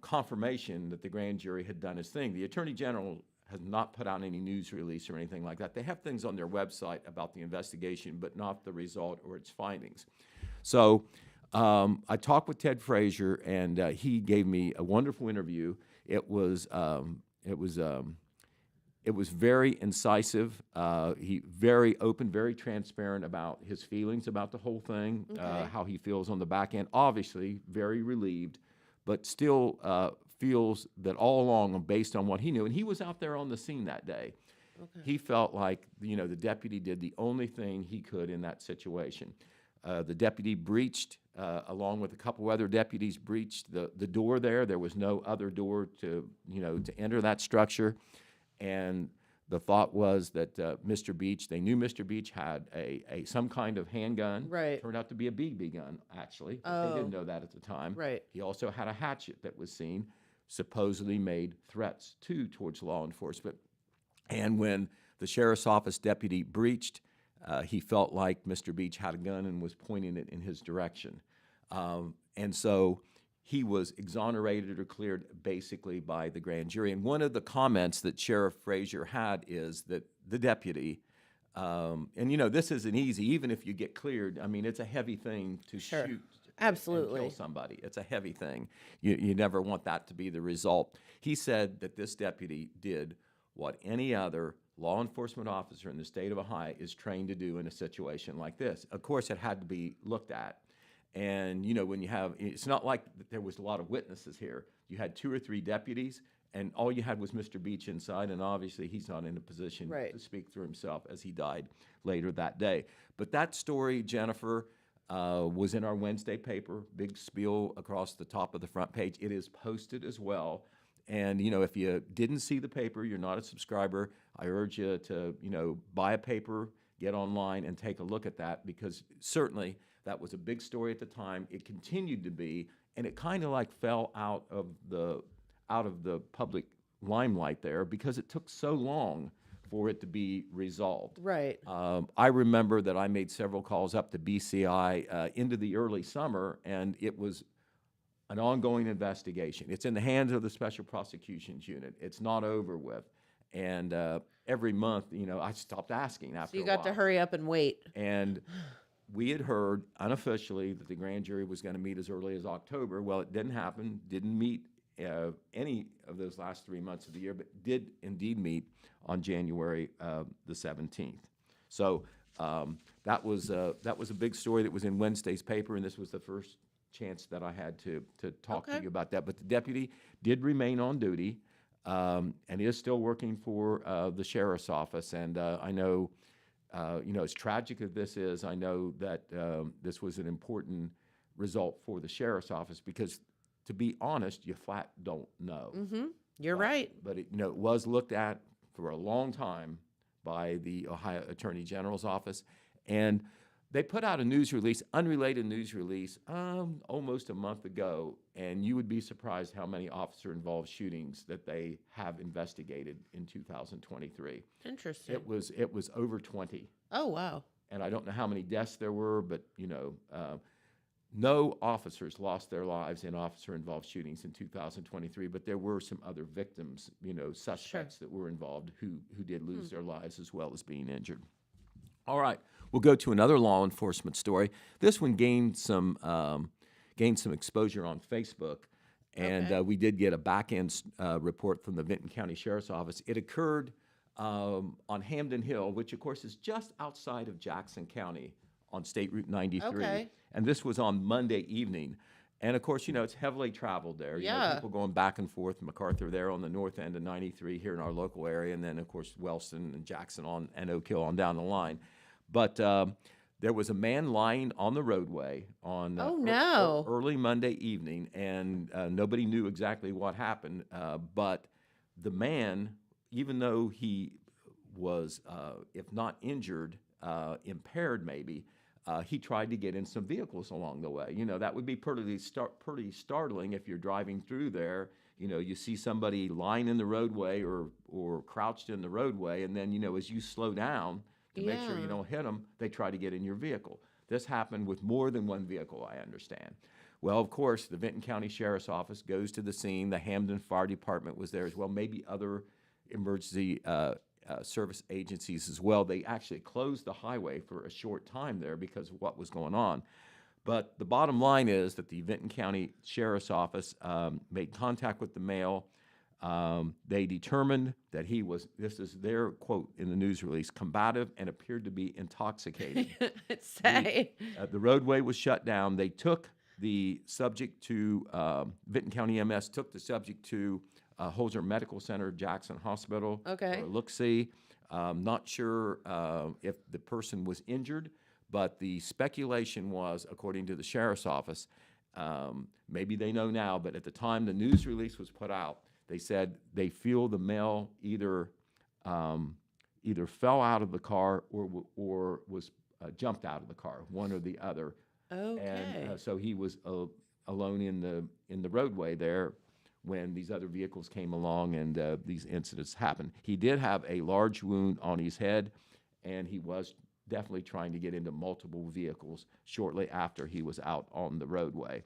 confirmation that the grand jury had done its thing. The Attorney General has not put out any news release or anything like that. They have things on their website about the investigation, but not the result or its findings. So I talked with Ted Frazier, and he gave me a wonderful interview. It was very incisive. He very open, very transparent about his feelings about the whole thing, Okay. how he feels on the back end. Obviously, very relieved, but still feels that all along, based on what he knew, and he was out there on the scene that day, he felt like the deputy did the only thing he could in that situation. The deputy breached, along with a couple other deputies, breached the door there. There was no other door to enter that structure. And the thought was that Mr. Beach, they knew Mr. Beach had some kind of handgun. Right. Turned out to be a BB gun, actually. Oh. They didn't know that at the time. Right. He also had a hatchet that was seen, supposedly made threats towards law enforcement. And when the sheriff's office deputy breached, he felt like Mr. Beach had a gun and was pointing it in his direction. And so he was exonerated or cleared basically by the grand jury. And one of the comments that Sheriff Frazier had is that the deputy, and this isn't easy, even if you get cleared. I mean, it's a heavy thing to Sure. shoot Absolutely. and kill somebody. It's a heavy thing. You never want that to be the result. He said that this deputy did what any other law enforcement officer in the state of Ohio is trained to do in a situation like this. Of course, it had to be looked at. And, when you have, it's not like there was a lot of witnesses here. You had 2 or 3 deputies, and all you had was Mr. Beach inside, and obviously he's not in a position Right. to speak for himself as he died later that day. But that story, Jennifer, was in our Wednesday paper, big spiel across the top of the front page. It is posted as well. And, if you didn't see the paper, you're not a subscriber, I urge you to, buy a paper, get online, and take a look at that, because certainly that was a big story at the time. It continued to be, and it kind of like fell out of the public limelight there because it took so long for it to be resolved. Right. I remember that I made several calls up to BCI into the early summer, and it was an ongoing investigation. It's in the hands of the Special Prosecutions Unit. It's not over with. And every month, I stopped asking after So you a got to while. hurry up and wait. And we had heard unofficially that the grand jury was going to meet as early as October. Well, it didn't happen, didn't meet any of those last 3 months of the year, but did indeed meet on January the 17th. So That was a big story that was in Wednesday's paper, and this was the first chance that I had to talk to Okay. you about that. But the deputy did remain on duty, and is still working for the sheriff's office. And I know, as tragic as this is, I know that this was an important result for the sheriff's office because, to be honest, you flat don't know. Mm-hmm. You're right. But it was looked at for a long time by the Ohio Attorney General's office, and they put out a news release, unrelated news release, almost a month ago, and you would be surprised how many officer-involved shootings that they have investigated in 2023. Interesting. It was over 20, Oh, wow. and I don't know how many deaths there were, but no officers lost their lives in officer-involved shootings in 2023, but there were some other victims, suspects that were involved who did lose their lives as well as being injured. All right, we'll go to another law enforcement story. This one gained some exposure on Facebook, and Okay. we did get a back-end report from the Vinton County Sheriff's Office. It occurred on Hamden Hill, which of course is just outside of Jackson County on State Route 93. Okay. And this was on Monday evening. And of course, it's heavily traveled there. Yeah. People going back and forth. MacArthur there on the north end of 93 here in our local area. And then, of course, Wellston and Jackson and Oak Hill on down the line. But there was a man lying on the roadway on Oh, no. early Monday evening. And nobody knew exactly what happened. But the man, even though he was, if not injured, impaired maybe, he tried to get in some vehicles along the way. That would be pretty startling if you're driving through there. You see somebody lying in the roadway or crouched in the roadway, and then, as you slow down to make sure you Yeah. don't hit them, they try to get in your vehicle. This happened with more than one vehicle, I understand. Well, of course, the Vinton County Sheriff's Office goes to the scene. The Hamden Fire Department was there as well, maybe other emergency service agencies as well. They actually closed the highway for a short time there because of what was going on. But the bottom line is that the Vinton County Sheriff's Office made contact with the male. They determined that he was, this is their quote in the news release, combative and appeared to be intoxicated. Say. The roadway was shut down. They took the subject to, Vinton County MS took the subject to Holzer Medical Center, Jackson Hospital. Okay. For a look-see. Not sure if the person was injured, but the speculation was, according to the sheriff's office, maybe they know now, but at the time the news release was put out, they said they feel the male either fell out of the car or was jumped out of the car, one or the other. Okay. And so he was alone in the roadway there when these other vehicles came along and these incidents happened. He did have a large wound on his head, and he was definitely trying to get into multiple vehicles shortly after he was out on the roadway.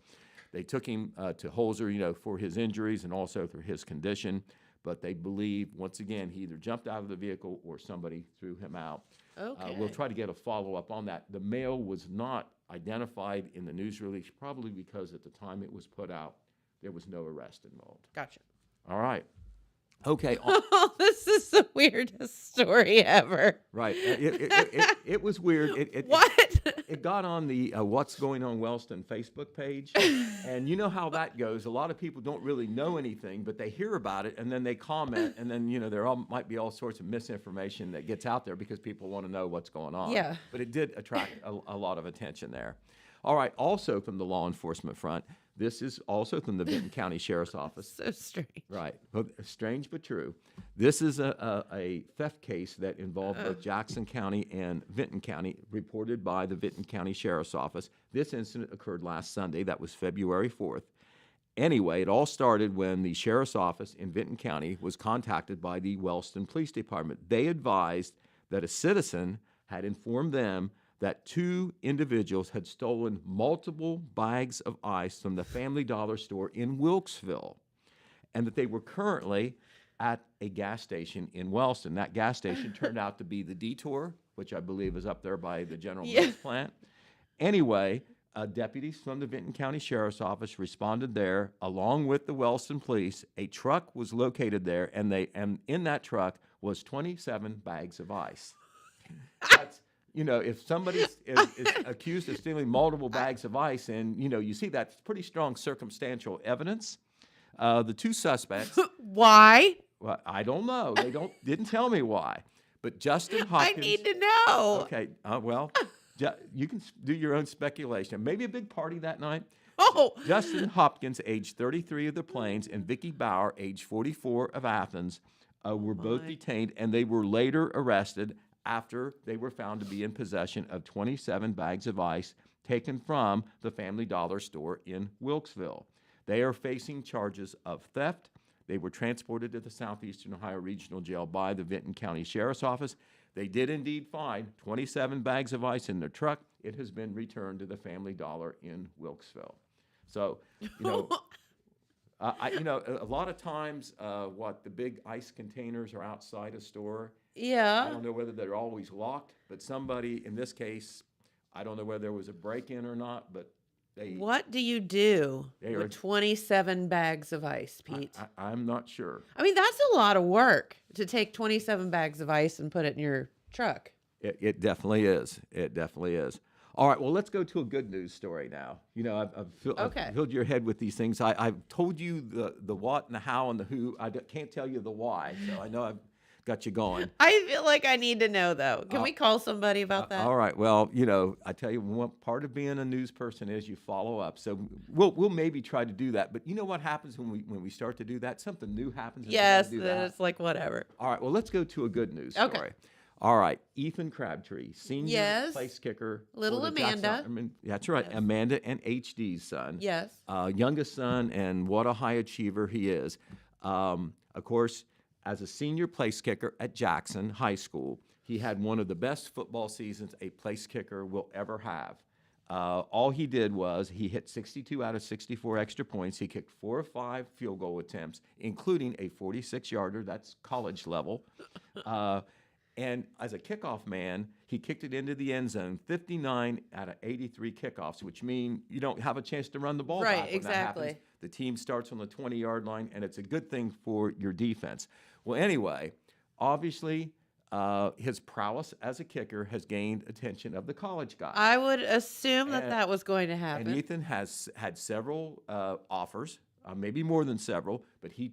They took him to Holzer, for his injuries and also for his condition, but they believe, once again, he either jumped out of the vehicle or somebody threw him out. Okay. We'll try to get a follow-up on that. The male was not identified in the news release, probably because at the time it was put out, there was no arrest involved. Gotcha. All right. Okay. Oh, this is the weirdest story ever. Right. It was weird. What? It got on the What's Going On Wellston Facebook page. And you know how that goes. A lot of people don't really know anything, but they hear about it, and then they comment, and then, there might be all sorts of misinformation that gets out there because people want to know what's going on. Yeah. But it did attract a lot of attention there. All right. Also from the law enforcement front, this is also from the Vinton County Sheriff's Office. So strange. Right. Well, strange but true. This is a theft case that involved both Jackson County and Vinton County, reported by the Vinton County Sheriff's Office. This incident occurred last Sunday. That was February 4th. Anyway, it all started when the Sheriff's Office in Vinton County was contacted by the Wellston Police Department. They advised that a citizen had informed them that two individuals had stolen multiple bags of ice from the Family Dollar store in Wilkesville, and that they were currently at a gas station in Wellston. That gas station turned out to be the Detour, which I believe is up there by the General Mills plant. Anyway, deputies from the Vinton County Sheriff's Office responded there, along with the Wellston Police. A truck was located there, and in that truck was 27 bags of ice. you know, if somebody is accused of stealing multiple bags of ice, and you know, you see that's pretty strong circumstantial evidence. The two suspects. Why? Well, I don't know. They didn't tell me why. But Justin I Hopkins. need to know. Okay. Well, you can do your own speculation. Maybe a big party that night. Oh, Justin Hopkins, age 33 of the Plains, and Vicky Bauer, age 44 of Athens, were both detained, and they were later arrested after they were found to be in possession of 27 bags of ice taken from the Family Dollar store in Wilkesville. They are facing charges of theft. They were transported to the Southeastern Ohio Regional Jail by the Vinton County Sheriff's Office. They did indeed find 27 bags of ice in their truck. It has been returned to the Family Dollar in Wilkesville. So, you know, a lot of times, the big ice containers are outside a store. I yeah. don't know whether they're always locked, but somebody, in this case, I don't know whether there was a break-in or not, but they. What do you do They are- with 27 bags of ice, Pete? I'm not sure. I mean, that's a lot of work to take 27 bags of ice and put it in your truck. It definitely is. It definitely is. All right, well, let's go to a good news story now. You know, I've filled your head with these things. I've told you the what and the how and the who. I can't tell you the why, so I know I've got you going. I feel like I need to know, though. Can we call somebody about that? All right, well, you know, I tell you, one part of being a news person is you follow up. So we'll maybe try to do that. But you know what happens when we start to do that? Something new happens. and we Yes, gotta do then that. it's like whatever. All right, well, let's go to a good news Okay. story. All right, Ethan Crabtree, senior Yes. place kicker. for Little the Jackson- Amanda. That's right, Yes. Amanda and HD's son. Yes. Youngest son, and what a high achiever he is. Of course, as a senior place kicker at Jackson High School, he had one of the best football seasons a place kicker will ever have. All he did was he hit 62 out of 64 extra points. He kicked 4 of 5 field goal attempts, including a 46-yarder. That's college level. And as a kickoff man, he kicked it into the end zone 59 out of 83 kickoffs, which mean you don't have a chance to run the ball Right, back when that happens. exactly. The team starts on the 20-yard line, and it's a good thing for your defense. Well, anyway, obviously, his prowess as a kicker has gained attention of the college guys. I would assume that And- that was going to And happen. Ethan has had several offers, maybe more than several, but he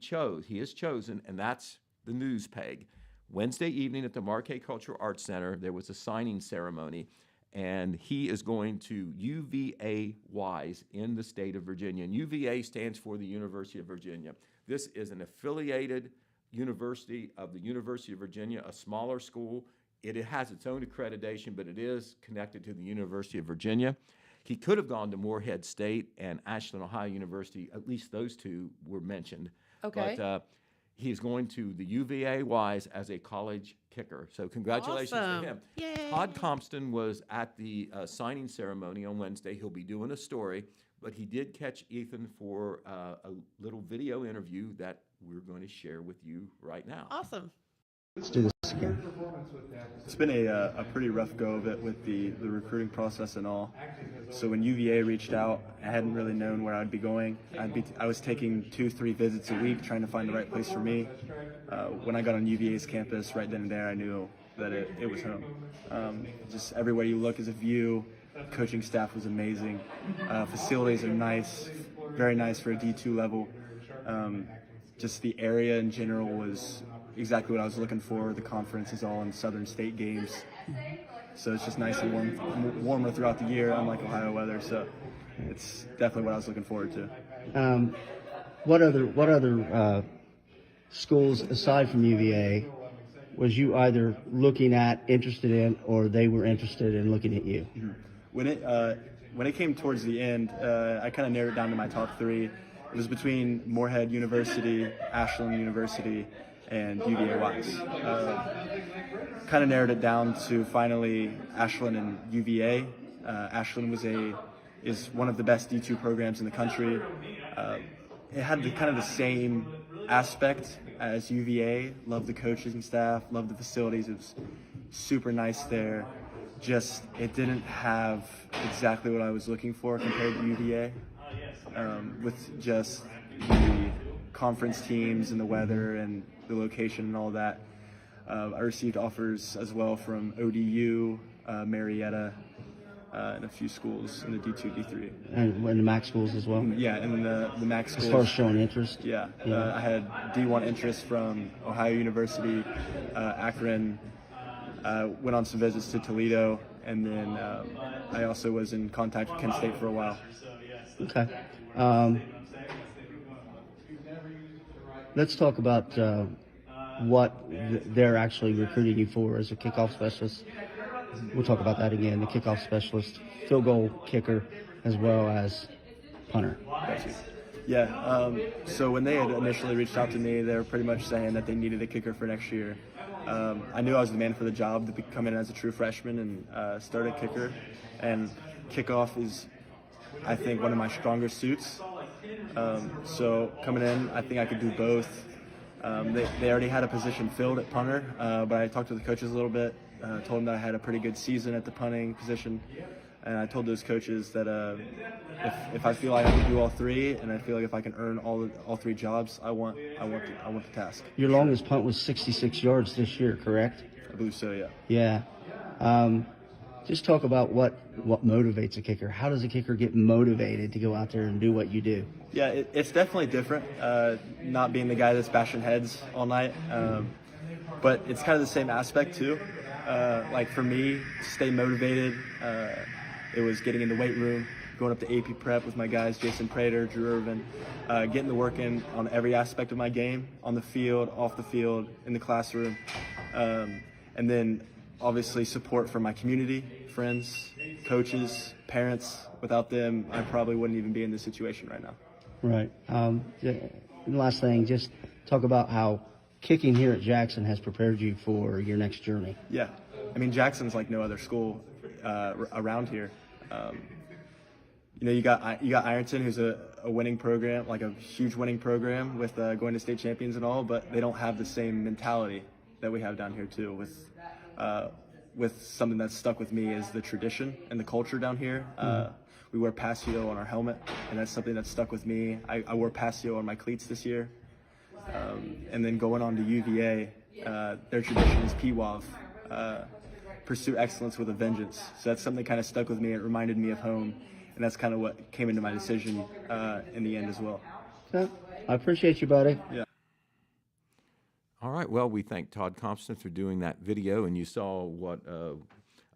has chosen, and that's the news peg. Wednesday evening at the Marquette Cultural Arts Center, there was a signing ceremony, and he is going to UVA Wise in the state of Virginia. And UVA stands for the University of Virginia. This is an affiliated university of the University of Virginia, a smaller school. It has its own accreditation, but it is connected to the University of Virginia. He could have gone to Morehead State and Ashland, Ohio University. At least those two were mentioned. Okay. But he's going to the UVA Wise as a college kicker. So congratulations Awesome. to him. Yay. Todd Compton was at the signing ceremony on Wednesday. He'll be doing a story, but he did catch Ethan for a little video interview that we're going to share with you right now. Awesome. Let's do this again. It's been a pretty rough go of it with the recruiting process and all. So when UVA reached out, I hadn't really known where I'd be going. I was taking 2-3 visits a week trying to find the right place for me. When I got on UVA's campus right then and there, I knew that it was home. Just everywhere you look is a view. Coaching staff was amazing. Facilities are nice, very nice for a D2 level. Just the area in general was exactly what I was looking for. The conference is all in Southern State games, so it's just nice and warmer throughout the year, unlike Ohio weather. So it's definitely what I was looking forward to. What other schools aside from UVA was you either looking at, interested in, or they were interested in looking at you? When it came towards the end, I kind of narrowed it down to my top 3. It was between Morehead University, Ashland University, and UVA Wise. Kind of narrowed it down to finally Ashland and UVA. Ashland is one of the best D2 programs in the country. It had kind of the same aspect as UVA. Loved the coaching staff, loved the facilities. It was super nice there. Just it didn't have exactly what I was looking for compared to UVA. With just the conference teams and the weather and the location and all that. I received offers as well from ODU, Marietta, and a few schools in the D2, D3. And in the MAC schools as well? Yeah, and the MAC schools. As far as showing interest? Yeah, I had D1 interest from Ohio University, Akron, went on some visits to Toledo, and then I also was in contact with Kent State for a while. Okay. Let's talk about what they're actually recruiting you for as a kickoff specialist. We'll talk about that again, the kickoff specialist, field goal kicker, as well as punter. Gotcha. Yeah, so when they had initially reached out to me, they were pretty much saying that they needed a kicker for next year. I knew I was the man for the job to come in as a true freshman and start a kicker. And kickoff is, I think, one of my stronger suits. So coming in, I think I could do both. They already had a position filled at punter, but I talked to the coaches a little bit, told them that I had a pretty good season at the punting position. And I told those coaches that if I feel like I can do all three, and I feel like if I can earn all three jobs, I want the task. Your longest punt was 66 yards this year, correct? I believe so, yeah. Yeah. Just talk about what motivates a kicker. How does a kicker get motivated to go out there and do what you do? Yeah, it's definitely different. Not being the guy that's bashing heads all night, but it's kind of the same aspect too. Like for me, to stay motivated, it was getting in the weight room, going up to AP prep with my guys, Jason Prater, Drew Irvin, getting the work in on every aspect of my game, on the field, off the field, in the classroom, and then obviously support from my community, friends, coaches, parents. Without them, I probably wouldn't even be in this situation right now. Right. The last thing, just talk about how kicking here at Jackson has prepared you for your next journey. Yeah. I mean, Jackson's like no other school around here. You got Ironton, who's a winning program, like a huge winning program with going to state champions and all, but they don't have the same mentality that we have down here too. With something that's stuck with me is the tradition and the culture down here. We wear Passio on our helmet, and that's something that's stuck with me. I wore Passio on my cleats this year. And then going on to UVA, their tradition is PWAV, pursue excellence with a vengeance. So that's something that kind of stuck with me. It reminded me of home, and that's kind of what came into my decision in the end as well. Okay. I appreciate you, buddy. Yeah. All right. Well, we thank Todd Compton for doing that video, and you saw what a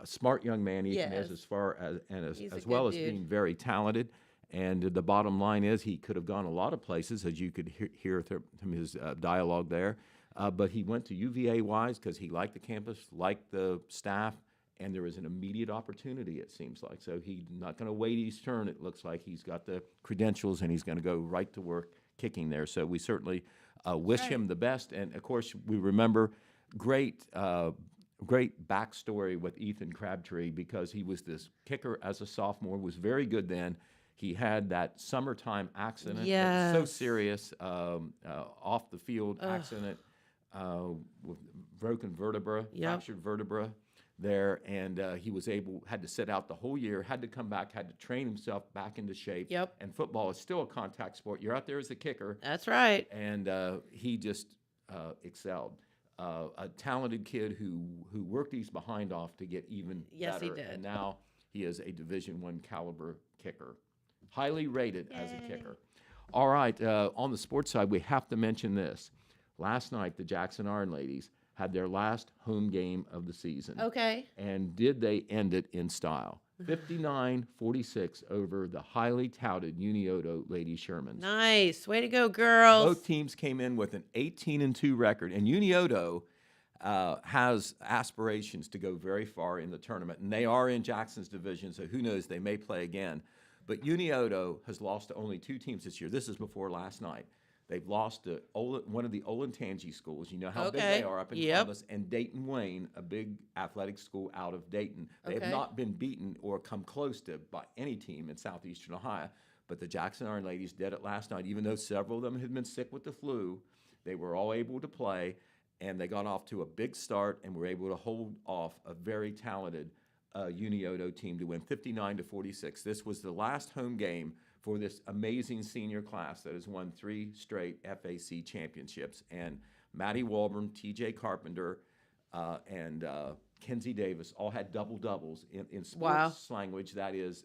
smart young man Ethan is, as far as well as being very talented. And the bottom line is he could have gone a lot of places, as you could hear from his dialogue there. But he went to UVA-wise because he liked the campus, liked the staff, and there was an immediate opportunity, it seems like. So he's not going to wait his turn. It looks like he's got the credentials, and he's going to go right to work kicking there. So we certainly wish him the best. And, of course, we remember great backstory with Ethan Crabtree, because he was this kicker as a sophomore, was very good then. He had that summertime accident, that was so serious, off the field accident with broken vertebra, fractured vertebra there, and he was had to sit out the whole year, had to come back, had to train himself back into shape. Yep. And football is still a contact sport. You're out there as a kicker. That's right. And he just excelled. A talented kid who worked his behind off to get even better. He did. And now he is a Division I caliber kicker. Highly rated as a kicker. All right, on the sports side, we have to mention this. Last night, the Jackson Iron Ladies had their last home game of the season. Okay. And did they end it in style? 59-46 over the highly touted Unioto Lady Shermans. Nice. Way to go, girls. Both teams came in with an 18-2 record, and Unioto has aspirations to go very far in the tournament, and they are in Jackson's division, so who knows, they may play again. But Unioto has lost to only two teams this year. This is before last night. They've lost to one of the Olentangy schools. You know how big they are up in Columbus. And Dayton Wayne, a big athletic school out of Dayton. They have not been beaten or come close to by any team in southeastern Ohio. But the Jackson Iron Ladies did it last night. Even though several of them had been sick with the flu, they were all able to play. And they got off to a big start and were able to hold off a very talented Unioto team to win 59-46. This was the last home game for this amazing senior class that has won 3 straight FAC championships. And Maddie Walburn, TJ Carpenter, and Kenzie Davis all had double-doubles. In Wow. sports language, that is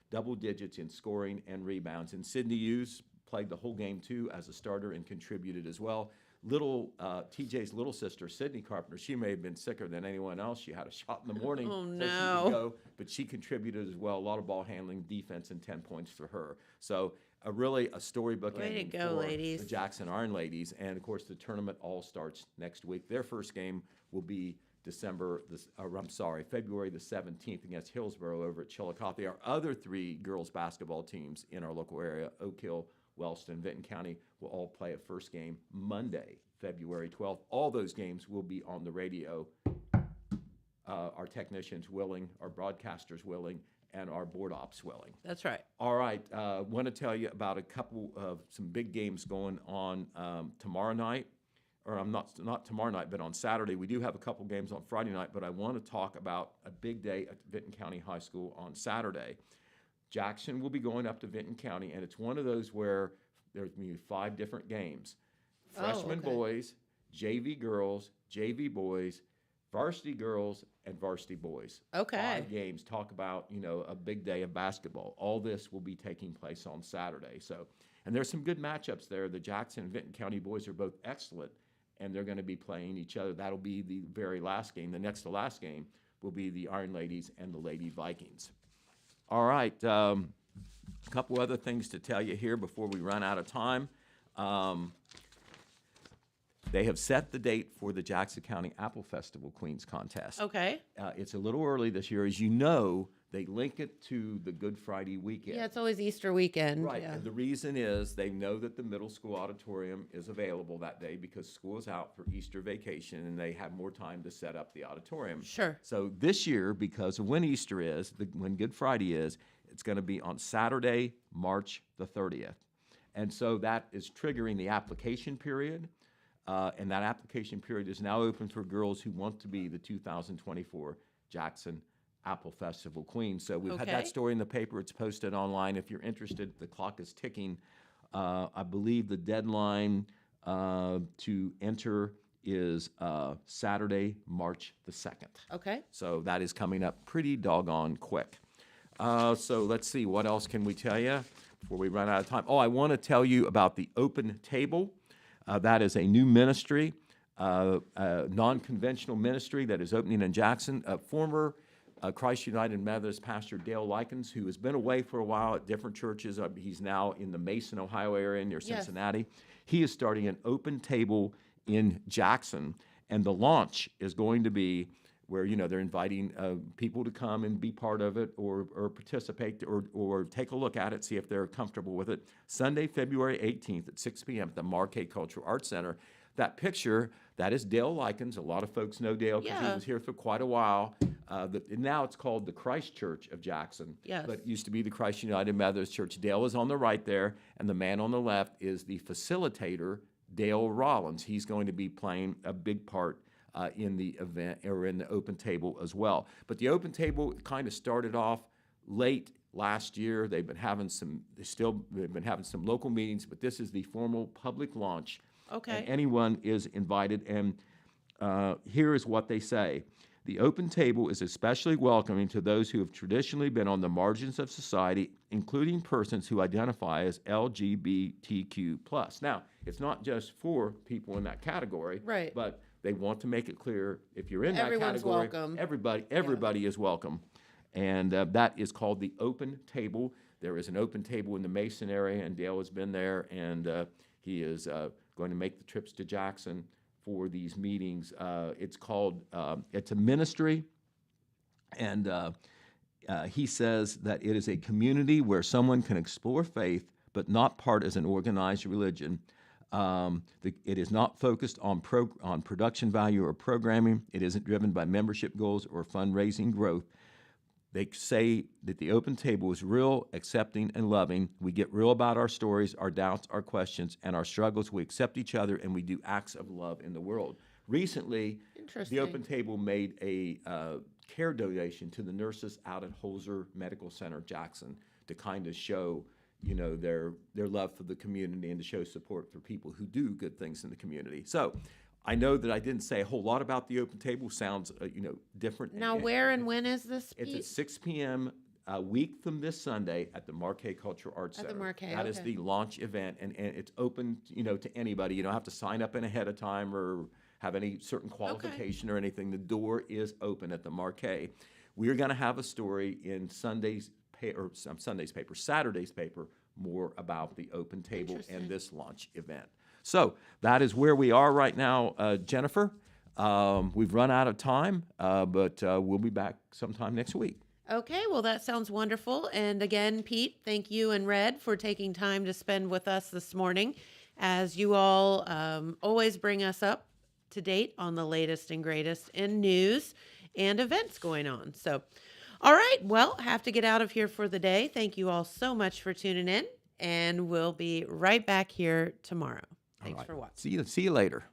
double digits in scoring and rebounds. And Sydney Hughes played the whole game, too, as a starter and contributed as well. TJ's little sister, Sydney Carpenter, she may have been sicker than anyone else. She had a shot in the morning. Oh, so no. she could go, but she contributed as well. A lot of ball handling, defense, and 10 points for her. So really a storybook Way to ending go, for ladies. the Jackson Iron Ladies. And, of course, the tournament all starts next week. Their first game will be February the 17th against Hillsborough over at Chillicothe. Our other three girls basketball teams in our local area, Oak Hill, Wellston, Vinton County, will all play a first game Monday, February 12th. All those games will be on the radio. Our technicians willing, our broadcasters willing, and our board ops willing. That's right. All right, want to tell you about a couple of some big games going on tomorrow night. Or I'm not tomorrow night, but on Saturday. We do have a couple games on Friday night, but I want to talk about a big day at Vinton County High School on Saturday. Jackson will be going up to Vinton County, and it's one of those where there's going to be 5 different games. Freshman okay. boys, JV girls, JV boys, varsity girls, and varsity boys. Okay. 5 games. Talk about, a big day of basketball. All this will be taking place on Saturday. So, and there's some good matchups there. The Jackson and Vinton County boys are both excellent, and they're going to be playing each other. That'll be the very last game. The next to last game will be the Iron Ladies and the Lady Vikings. All right, a couple other things to tell you here before we run out of time. They have set the date for the Jackson County Apple Festival Queens Contest. Okay. It's a little early this year. As you know, they link it to the Good Friday weekend. Yeah, it's always Easter weekend. Right, Yeah. and the reason is they know that the middle school auditorium is available that day because school is out for Easter vacation and they have more time to set up the auditorium. Sure. So this year, because of when Easter is, when Good Friday is, it's going to be on Saturday, March the 30th. And so that is triggering the application period, and that application period is now open for girls who want to be the 2024 Jackson Apple Festival Queen. So we've had Okay. that story in the paper. It's posted online. If you're interested, the clock is ticking. I believe the deadline to enter is Saturday, March the 2nd. Okay. So that is coming up pretty doggone quick. So let's see, what else can we tell you before we run out of time? Oh, I want to tell you about the Open Table. That is a new ministry, non-conventional ministry that is opening in Jackson. Former Christ United Methodist pastor Dale Likens, who has been away for a while at different churches. He's now in the Mason, Ohio area near Yes. Cincinnati. He is starting an Open Table in Jackson, and the launch is going to be where they're inviting people to come and be part of it or participate or take a look at it, see if they're comfortable with it. Sunday, February 18th at 6 p.m. at the Marquette Cultural Arts Center. That picture, that is Dale Likens. A lot of folks know Dale because he Yeah. was here for quite a while. Now it's called the Christ Church of Jackson. Yes. But it used to be the Christ United Methodist Church. Dale is on the right there, and the man on the left is the facilitator, Dale Rollins. He's going to be playing a big part in the event or in the Open Table as well. But the Open Table kind of started off late last year. They've been having some local meetings, but this is the formal public launch. Okay. And anyone is invited. And here is what they say. The Open Table is especially welcoming to those who have traditionally been on the margins of society, including persons who identify as LGBTQ+. Now, it's not just for people in that category, Right. but they want to make it clear if you're in Everyone's that category, welcome. everybody is welcome. And that is called the Open Table. There is an Open Table in the Mason area, and Dale has been there, and he is going to make the trips to Jackson for these meetings. It's a ministry, and he says that it is a community where someone can explore faith, but not part as an organized religion. It is not focused on production value or programming. It isn't driven by membership goals or fundraising growth. They say that the Open Table is real, accepting, and loving. We get real about our stories, our doubts, our questions, and our struggles. We accept each other, and we do acts of love in the world. Recently, Interesting. the Open Table made a care donation to the nurses out at Holzer Medical Center, Jackson, to kind of show their love for the community and to show support for people who do good things in the community. So I know that I didn't say a whole lot about the open table. Sounds, different. Now, where and when is this, It's Pete? at 6 p.m. a week from this Sunday at the Marquet Cultural Arts At the Center. Marquet, That is okay. the launch event, and it's open, to anybody. You don't have to sign up in ahead of time or have any certain qualification or anything. The door is open at the Marquet. We're going to have a story in Saturday's paper, more about the open table and this launch event. So that is where we are right now, Jennifer. We've run out of time, but we'll be back sometime next week. Okay, well, that sounds wonderful. And again, Pete, thank you and Red for taking time to spend with us this morning, as you all always bring us up to date on the latest and greatest in news and events going on. So, all right, well, have to get out of here for the day. Thank you all so much for tuning in, and we'll be right back here tomorrow. Thanks for watching. See you later.